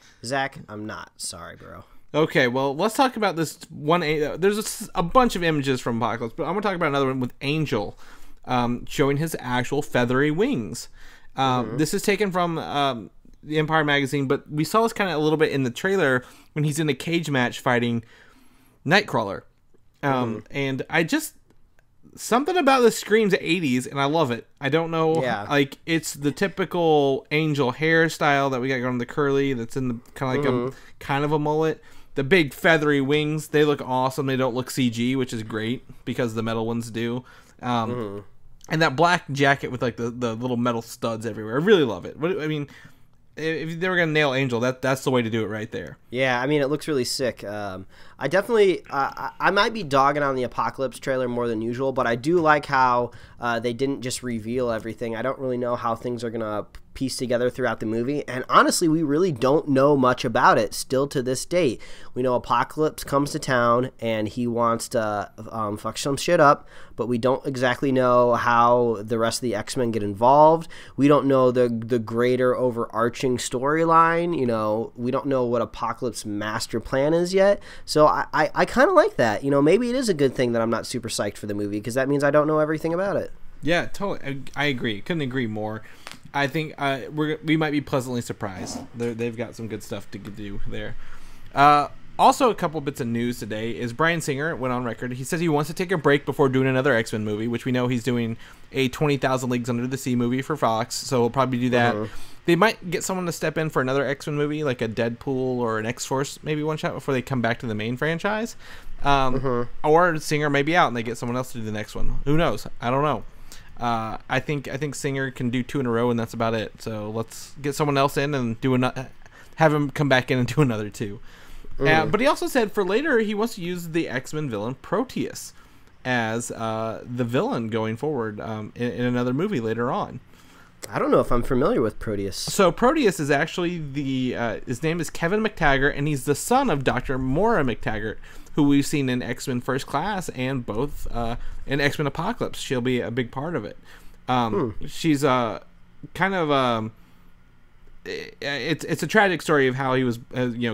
I'm not. Sorry, bro. Okay, well, let's talk about this one. There's a bunch of images from Apocalypse, but I'm gonna talk about another one with Angel. Showing his actual feathery wings. This is taken from the Empire magazine, but we saw this kind of a little bit in the trailer when he's in a cage match fighting Nightcrawler. And I just, something about this screams 80s, and I love it. I don't know, like, it's the typical Angel hairstyle that we got going, the curly, that's in the kind of like kind of a mullet. The big feathery wings, they look awesome. They don't look CG, which is great because the metal ones do. And that black jacket with like the little metal studs everywhere. I really love it. I mean, if they were gonna nail Angel, that's the way to do it right there. Yeah, I mean, it looks really sick. I definitely, I might be dogging on the Apocalypse trailer more than usual, but I do like how they didn't just reveal everything. I don't really know how things are gonna piece together throughout the movie, and honestly, we really don't know much about it still to this date. We know Apocalypse comes to town and he wants to fuck some shit up, but we don't exactly know how the rest of the X-Men get involved. We don't know the greater overarching storyline. You know, we don't know what Apocalypse's master plan is yet. So I kind of like that. You know, maybe it is a good thing that I'm not super psyched for the movie, because that means I don't know everything about it. Yeah, totally. I agree. Couldn't agree more. I think we might be pleasantly surprised. They've got some good stuff to do there. Also, a couple bits of news today is Bryan Singer went on record. He says he wants to take a break before doing another X-Men movie, which we know he's doing a 20,000 Leagues Under the Sea movie for Fox, so we'll probably do that. They might get someone to step in for another X-Men movie, like a Deadpool or an X-Force, maybe one shot before they come back to the main franchise. Or Singer may be out and they get someone else to do the next one. Who knows? I don't know. I think Singer can do 2 in a row, and that's about it. So let's get someone else in and have him come back in and do another 2. But he also said for later he wants to use the X-Men villain Proteus as the villain going forward in another movie later on. I don't know if I'm familiar with Proteus. So Proteus is actually his name is Kevin McTaggart, and he's the son of Dr. Maura McTaggart, who we've seen in X-Men First Class and both in X-Men Apocalypse. She'll be a big part of it. She's kind of it's a tragic story of how he was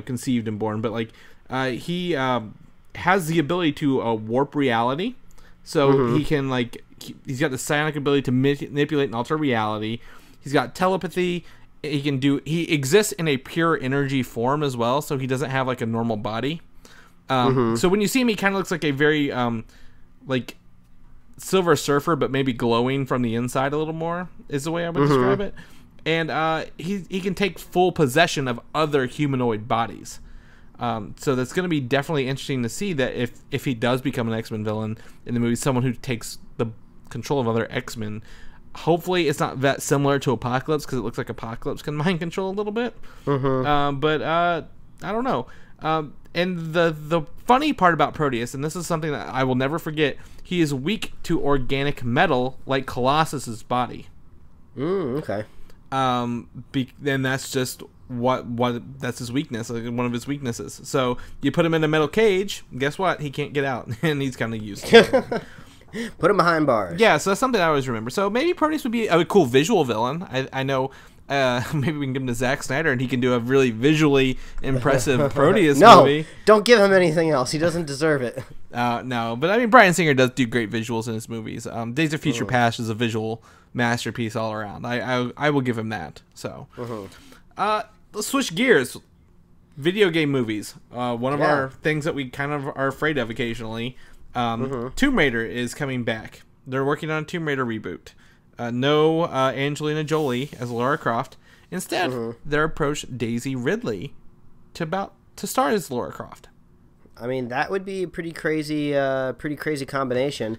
conceived and born, but like he has the ability to warp reality, so he can he's got the psionic ability to manipulate and alter reality. He's got telepathy. He exists in a pure energy form as well, so he doesn't have like a normal body. So when you see him, he kind of looks like a very like Silver Surfer, but maybe glowing from the inside a little more is the way I would describe it. And he can take full possession of other humanoid bodies. So that's going to be definitely interesting to see that if he does become an X-Men villain in the movie, someone who takes the control of other X-Men. Hopefully it's not that similar to Apocalypse, because it looks like Apocalypse can mind control a little bit. But I don't know. And the funny part about Proteus, and this is something that I will never forget, he is weak to organic metal like Colossus's body. Okay. And that's just what that's his weakness, like one of his weaknesses. So you put him in a metal cage, guess what? He can't get out, and he's kind of used to it. Put him behind bars. Yeah, so that's something I always remember. So maybe Proteus would be a cool visual villain. I know. Maybe we can give him to Zack Snyder and he can do a really visually impressive Proteus movie. No, don't give him anything else. He doesn't deserve it. No, but I mean, Bryan Singer does do great visuals in his movies. Days of Future Past is a visual masterpiece all around. I will give him that. So, let's switch gears. Video game movies. One of our things that we kind of are afraid of occasionally. Tomb Raider is coming back. They're working on a Tomb Raider reboot. No Angelina Jolie as Lara Croft. Instead, they're approached Daisy Ridley to star as Lara Croft. I mean, that would be a pretty crazy combination.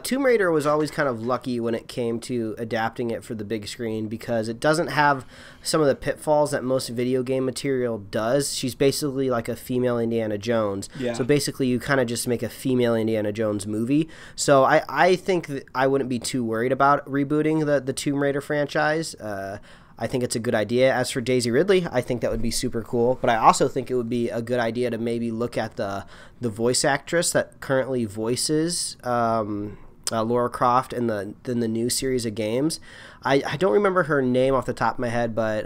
Tomb Raider was always kind of lucky when it came to adapting it for the big screen, because it doesn't have some of the pitfalls that most video game material does. She's basically like a female Indiana Jones. Yeah. So basically you kind of just make a female Indiana Jones movie. So I think that I wouldn't be too worried about rebooting the Tomb Raider franchise. I think it's a good idea. As for Daisy Ridley, I think that would be super cool. But I also think it would be a good idea to maybe look at the voice actress that currently voices Laura Croft in the new series of games. I don't remember her name off the top of my head, but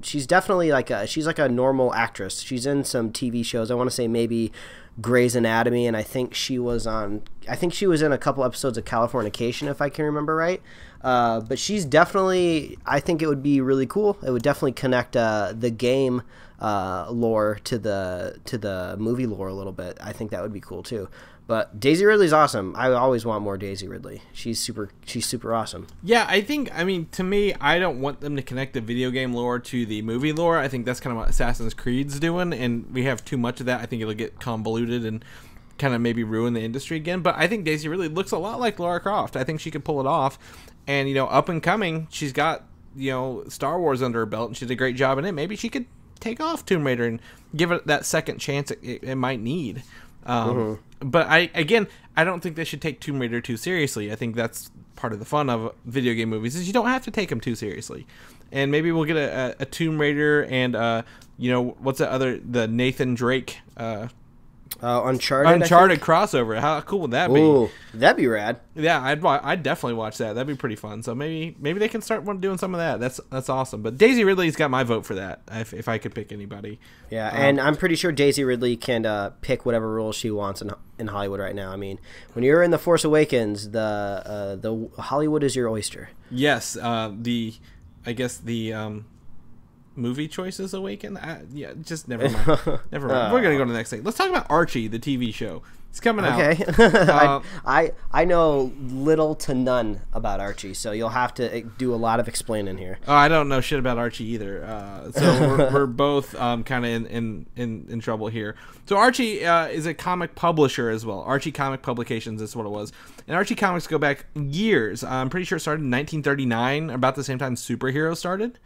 she's definitely she's like a normal actress. She's in some TV shows. I want to say maybe Grey's Anatomy, and I think she was in a couple episodes of Californication, if I can remember right. But she's definitely, I think it would be really cool. It would definitely connect the game lore to the movie lore a little bit. I think that would be cool too. But Daisy Ridley's awesome. I always want more Daisy Ridley. She's super awesome. Yeah, to me, I don't want them to connect the video game lore to the movie lore. I think that's kind of what Assassin's Creed's doing, and we have too much of that. I think it'll get convoluted and kind of maybe ruin the industry again. But I think Daisy Ridley looks a lot like Lara Croft. I think she could pull it off. And, up and coming, she's got, Star Wars under her belt, and she did a great job in it. Maybe she could take off Tomb Raider and give it that second chance it might need. But I don't think they should take Tomb Raider too seriously. I think that's part of the fun of video game movies is you don't have to take them too seriously. And maybe we'll get a Tomb Raider and what's the Nathan Drake Uncharted crossover. How cool would that be? Ooh, that'd be rad. Yeah, I'd definitely watch that. That'd be pretty fun. So maybe they can start doing some of that. That's awesome. But Daisy Ridley's got my vote for that. If I could pick anybody. Yeah, and I'm pretty sure Daisy Ridley can pick whatever role she wants in Hollywood right now. I mean, when you're in The Force Awakens, the Hollywood is your oyster. Yes. I guess the movie choices awaken. Just never mind. Never mind. We're gonna go to the next thing. Let's talk about Archie, the TV show. It's coming out. Okay. I know little to none about Archie, so you'll have to do a lot of explaining here. Oh, I don't know shit about Archie either. So we're both kind of in trouble here. So Archie is a comic publisher as well. Archie Comic Publications is what it was. And Archie comics go back years. I'm pretty sure it started in 1939, about the same time Superhero started.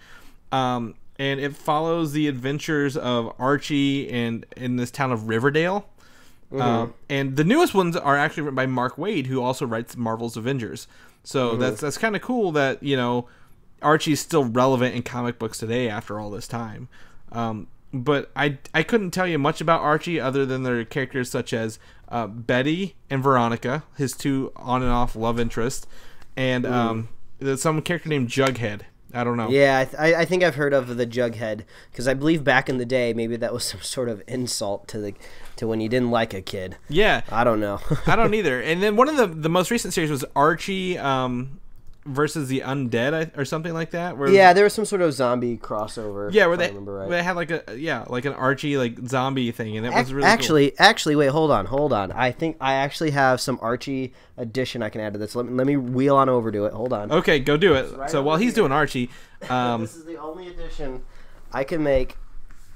And it follows the adventures of Archie and in this town of Riverdale. And the newest ones are actually written by Mark Waid, who also writes Marvel's Avengers. So that's kind of cool that, Archie's still relevant in comic books today after all this time. But I couldn't tell you much about Archie other than their characters such as Betty and Veronica, his two on and off love interests, and there's some character named Jughead. I don't know. Yeah, I think I've heard of the Jughead because I believe back in the day maybe that was some sort of insult to when you didn't like a kid. Yeah, I don't know. I don't either. And then one of the most recent series was Archie versus the Undead or something like that. There was some sort of zombie crossover. Yeah, where they had like an Archie zombie thing, and it was really cool. Actually, wait, hold on. I think I actually have some Archie addition I can add to this. Let me wheel on over to it. Hold on. Okay, go do it. Right, so while he's doing Archie, this is the only addition I can make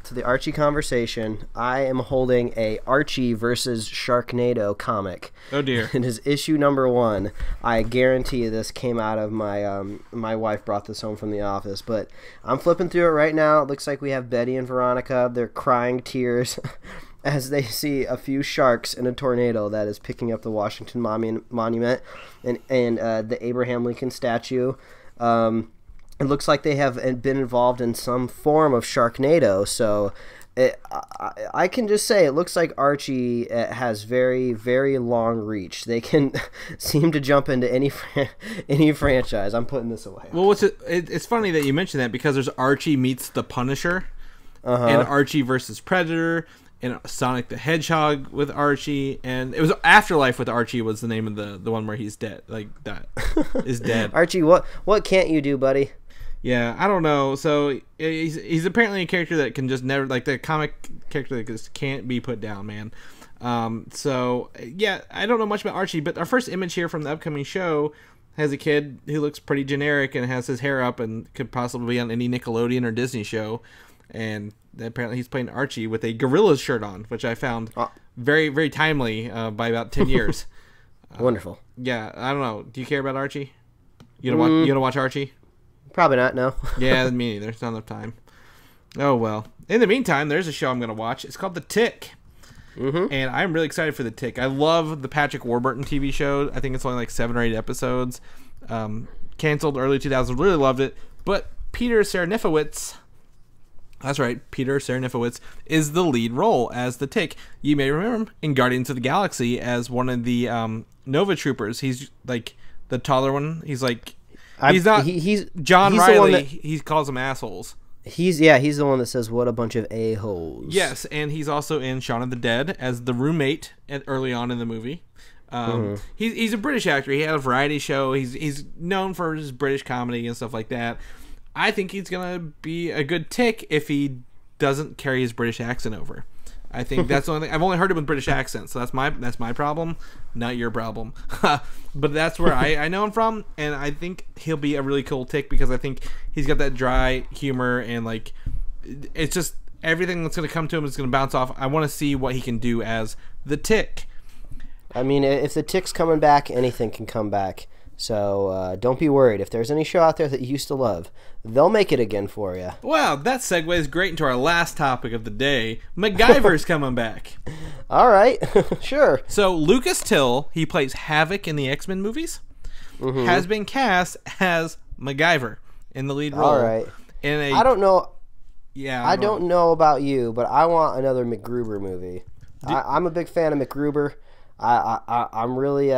to the Archie conversation. I am holding a Archie versus Sharknado comic. Oh dear! It is issue number 1. I guarantee this came out of my wife brought this home from the office. But I'm flipping through it right now. It looks like we have Betty and Veronica. They're crying tears as they see a few sharks in a tornado that is picking up the Washington Monument and the Abraham Lincoln statue. It looks like they have been involved in some form of Sharknado, so I can just say it looks like Archie has very, very long reach. They can seem to jump into any franchise. I'm putting this away. Well, it's funny that you mentioned that because there's Archie meets the Punisher, and Archie versus Predator, and Sonic the Hedgehog with Archie, and it was Afterlife with Archie was the name of the one where he's dead, like that is dead. Archie, what can't you do, buddy? Yeah, I don't know. So he's apparently a character that can just never, like the comic character that just can't be put down, man. So yeah, I don't know much about Archie, but our first image here from the upcoming show has a kid who looks pretty generic and has his hair up and could possibly be on any Nickelodeon or Disney show, and apparently he's playing Archie with a Gorillaz shirt on, which I found very, very timely by about 10 years. Wonderful. Yeah, I don't know. Do you care about Archie? You don't watch Archie? Probably not, no. Yeah, me neither. It's not enough time. Oh, well. In the meantime, there's a show I'm going to watch. It's called The Tick. And I'm really excited for The Tick. I love the Patrick Warburton TV show. I think it's only like 7 or 8 episodes. Canceled early 2000s. Really loved it. But Peter Serafinowicz That's right. Peter Serafinowicz is the lead role as the Tick. You may remember him in Guardians of the Galaxy as one of the Nova Troopers. He's like the taller one. He's like he's John Riley. He calls them assholes. He's the one that says what a bunch of a-holes. Yes, and he's also in Shaun of the Dead as the roommate early on in the movie. He's a British actor. He had a variety show. He's known for his British comedy and stuff like that. I think he's gonna be a good Tick if he doesn't carry his British accent over. I think that's the only thing. I've only heard him with British accent, so that's my problem, not your problem. But that's where I know him from, and I think he'll be a really cool Tick because I think he's got that dry humor and like it's just everything that's gonna come to him is gonna bounce off. I want to see what he can do as the Tick. I mean, if the Tick's coming back, anything can come back. So don't be worried. If there's any show out there that you used to love, they'll make it again for you. Wow, that segues great into our last topic of the day. MacGyver's coming back. All right, sure. So Lucas Till, he plays Havoc in the X-Men movies, has been cast as MacGyver in the lead role. All right. I don't know. Yeah, I don't know about you, but I want another MacGruber movie. I'm a big fan of MacGruber. I'm really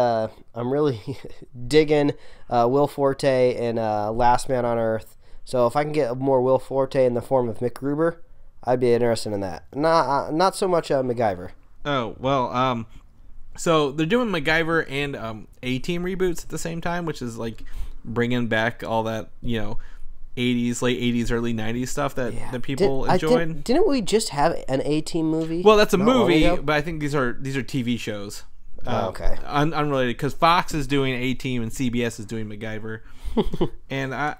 digging Will Forte in Last Man on Earth. So if I can get more Will Forte in the form of MacGruber, I'd be interested in that. Not so much MacGyver. Oh well, so they're doing MacGyver and A-Team reboots at the same time, which is like bringing back all that 80s, late 80s, early 90s stuff that people enjoyed. Didn't we just have an A-Team movie? Well, that's a movie, but I think these are TV shows. Okay. Unrelated, because Fox is doing A-Team and CBS is doing MacGyver. And I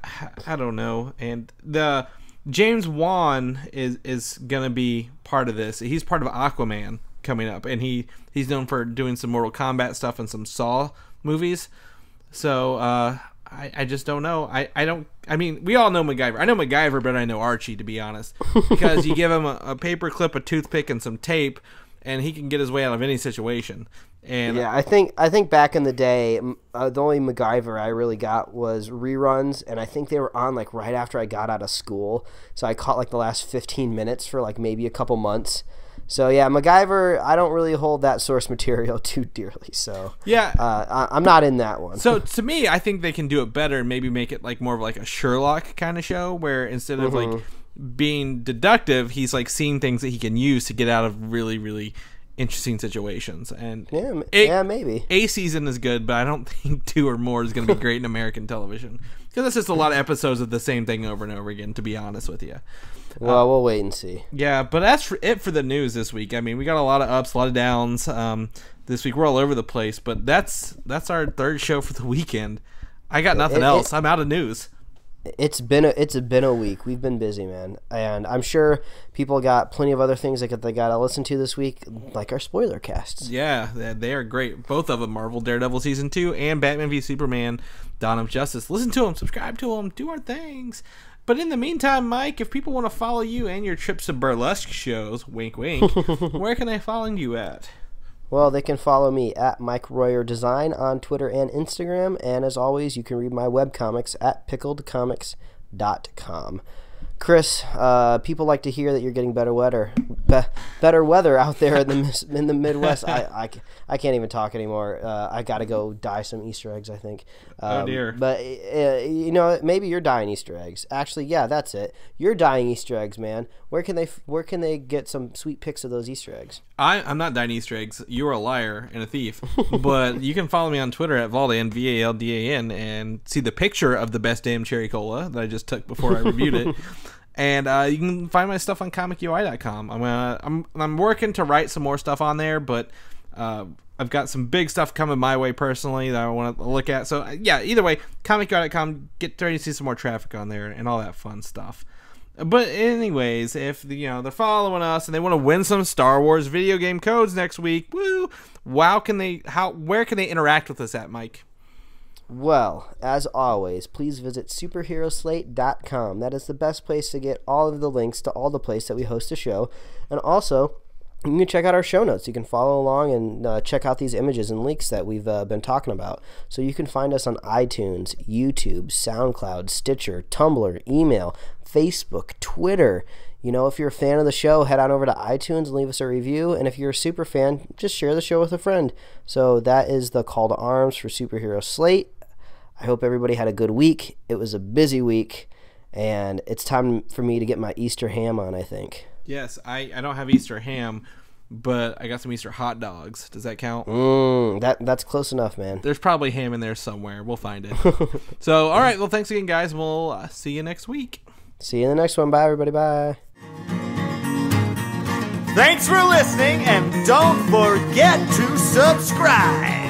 don't know. And the James Wan is gonna be part of this. He's part of Aquaman coming up, and he's known for doing some Mortal Kombat stuff and some Saw movies. So I just don't know. I mean, we all know MacGyver. I know MacGyver, but I know Archie, to be honest, because you give him a paper clip, a toothpick, and some tape, and he can get his way out of any situation. And yeah, I think back in the day, the only MacGyver I really got was reruns, and I think they were on like right after I got out of school. So I caught like the last 15 minutes for like maybe a couple months. So yeah, MacGyver, I don't really hold that source material too dearly. So yeah, I'm not in that one. So to me, I think they can do it better and maybe make it like more of like a Sherlock kind of show, where instead of like being deductive, he's like seeing things that he can use to get out of really, really interesting situations. And maybe a season is good, but I don't think 2 or more is going to be great in American television, because it's just a lot of episodes of the same thing over and over again, to be honest with you. Well, we'll wait and see. Yeah, but that's it for the news this week. I mean, we got a lot of ups, a lot of downs this week. We're all over the place, but that's our third show for the weekend. I got nothing else. I'm out of news. It's been a week. We've been busy, man, and I'm sure people got plenty of other things that they got to listen to this week, like our spoiler casts. Yeah, they are great. Both of them: Marvel Daredevil season 2 and Batman v Superman: Dawn of Justice. Listen to them, subscribe to them, do our things. But in the meantime, Mike, if people want to follow you and your trips to burlesque shows, wink, wink, where can they follow you at? Well, they can follow me at Mike Royer Design on Twitter and Instagram. And as always, you can read my webcomics at pickledcomics.com. Chris, people like to hear that you're getting better weather out there in the Midwest. I can't even talk anymore. I got to go dye some Easter eggs, I think. Oh, dear. But, maybe you're dyeing Easter eggs. Actually, yeah, that's it. You're dyeing Easter eggs, man. Where can they get some sweet pics of those Easter eggs? I'm not dyeing Easter eggs. You're a liar and a thief. But you can follow me on Twitter at Valdan, VALDAN, and see the picture of the best damn cherry cola that I just took before I reviewed it. And you can find my stuff on comicui.com. I'm working to write some more stuff on there, but I've got some big stuff coming my way personally that I want to look at. So yeah, either way, comicui.com, get ready to see some more traffic on there and all that fun stuff. But anyways, if they're following us and they want to win some Star Wars video game codes next week, woo! Where can they interact with us at, Mike? Well, as always, please visit superheroslate.com. That is the best place to get all of the links to all the places that we host a show. And also, you can check out our show notes. You can follow along and check out these images and links that we've been talking about. So you can find us on iTunes, YouTube, SoundCloud, Stitcher, Tumblr, email, Facebook, Twitter. if you're a fan of the show, head on over to iTunes and leave us a review. And if you're a super fan, just share the show with a friend. So that is the call to arms for Superhero Slate. I hope everybody had a good week. It was a busy week, and it's time for me to get my Easter ham on, I think. Yes, I don't have Easter ham, but I got some Easter hot dogs. Does that count? That's close enough, man. There's probably ham in there somewhere. We'll find it. So, all right. Well, thanks again, guys. We'll see you next week. See you in the next one. Bye, everybody. Bye. Thanks for listening, and don't forget to subscribe.